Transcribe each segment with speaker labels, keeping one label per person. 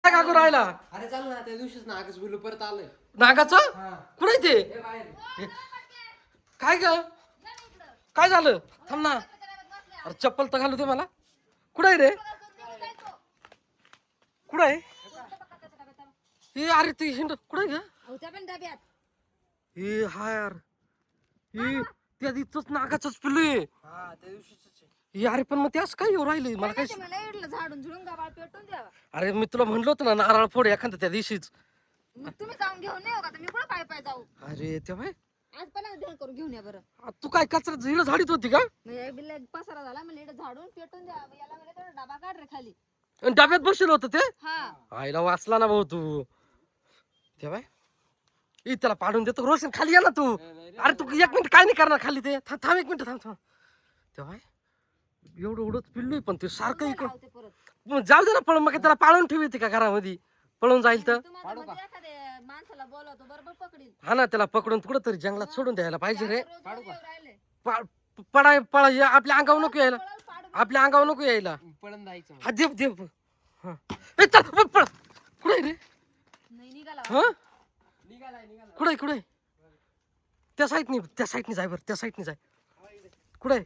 Speaker 1: काय काकू राहिला?
Speaker 2: अरे चाल ना, त्या दिवशीच नागच बोलू परत आलोय.
Speaker 1: नागाचं कुठे ते? काय ग काय झालं? थांब ना. अरे चप्पल तर घालू दे मला. कुठे आहे रे? कुठे आहे? हे अरे ती हिंड कुठे ग? हे हा यार हे त्या दिवशीच नागाचंच पिल्लू आहे.
Speaker 2: हा त्या दिवशीच.
Speaker 1: हे अरे पण मग ते असं काय येऊ राहिले मला काय?
Speaker 3: झाडून झुडून गावाला पेटून द्यावा.
Speaker 1: अरे मी तुला म्हणलो होतं ना नारळ फोड एखादा त्या दिवशीच.
Speaker 3: मग तुम्ही जाऊन घेऊन नाही हो का? मी कुठं पाय पाय जाऊ?
Speaker 1: अरे तेव्हा
Speaker 3: आज पण ध्यान करून घेऊन या बरं.
Speaker 1: तू काय कचरा झिळ झाडीत होती का?
Speaker 3: म्हणजे बिल्ला पसारा झाला म्हणजे इकडे झाडून पेटून द्या. याला म्हणजे तेवढा डबा काढ रे खाली.
Speaker 1: आणि डब्यात बसलो होतं ते.
Speaker 3: हा
Speaker 1: आईला वाचला ना भाऊ तू. तेव्हा त्याला पाडून देतो. रोशन खाली या ना तू. अरे तू एक मिनिट काय नाही करणार खाली ते. थांब एक मिनिट थांब. तेव्हा एवढं एवढंच पिल्लू पण ते सारखं इकडं
Speaker 3: लावते परत.
Speaker 1: मग जाऊ दे ना पळून. मग त्याला पाळून ठेवते का घरामध्ये? पळून जाईल तर
Speaker 3: तुम्हाला म्हणजे एखाद्या माणसाला बोलवतो बरोबर पकडील.
Speaker 1: हा ना. त्याला पकडून कुठं तरी जंगलात सोडून द्यायला पाहिजे रे.
Speaker 3: रोज रोज येऊ राहिले.
Speaker 1: पळा आपल्या अंगावर नको यायला. आपल्या अंगावर नको यायला.
Speaker 2: पळून जायचं मग.
Speaker 1: हा देव देव हा ए, चल पळ. कुठे रे?
Speaker 3: नाही निघाला.
Speaker 1: हा
Speaker 2: निघालाय.
Speaker 1: कुठे त्या साईडनी जाय बरं. त्या साईडनी जाय. कुठे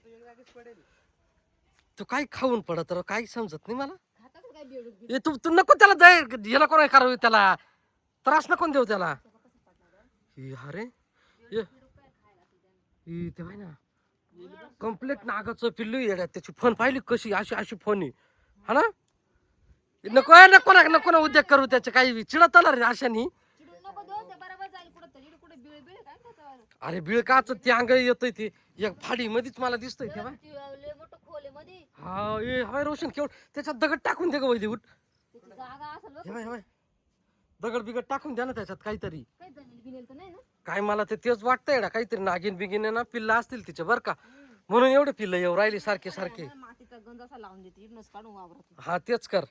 Speaker 1: तू काय खाऊन पडत राव? काही समजत नाही मला.
Speaker 3: खातात काय बेडूक बिडूक?
Speaker 1: ए तू नको त्याला जाय. हे नको नाही करावं त्याला. त्रास नको देऊ त्याला. ही अरे ही तेव्हा ना कम्प्लीट नागाचं पिल्लू येड्यात. त्याची फोन पाहिली कशी? अशी अशी फोन आहे हा ना. नको ना उद्योग करू त्याचे. काही चिडत आला रे अशानी.
Speaker 3: चिडून नको देऊ ते बरोबर जाईल कुठं तरी. कुठे बिळ बिळ काय त्याच्यावर?
Speaker 1: अरे बिळ काच ते अंग येतोय ते एक फाडी मध्येच मला दिसतोय तेव्हा.
Speaker 3: लय मोठं खोले मध्ये
Speaker 1: हा ए हवाय रोशन केवढ त्याच्यात दगड टाकून दे ग वैदी उठ.
Speaker 3: त्याची जागा असेल बघ.
Speaker 1: हवाय दगड बिगड टाकून द्या ना त्याच्यात काहीतरी.
Speaker 3: काही जमीन बिनेल तर नाही ना.
Speaker 1: काय मला ते तेच वाटतंय ना काहीतरी नागिन बिगिन आहे ना पिल्ला असतील तिचे बरं का. म्हणून एवढे पिल्लं येऊ राहिली सारखे.
Speaker 3: मातीचा गंज असा लावून देते इडनच काढून वावरात.
Speaker 1: हा तेच कर.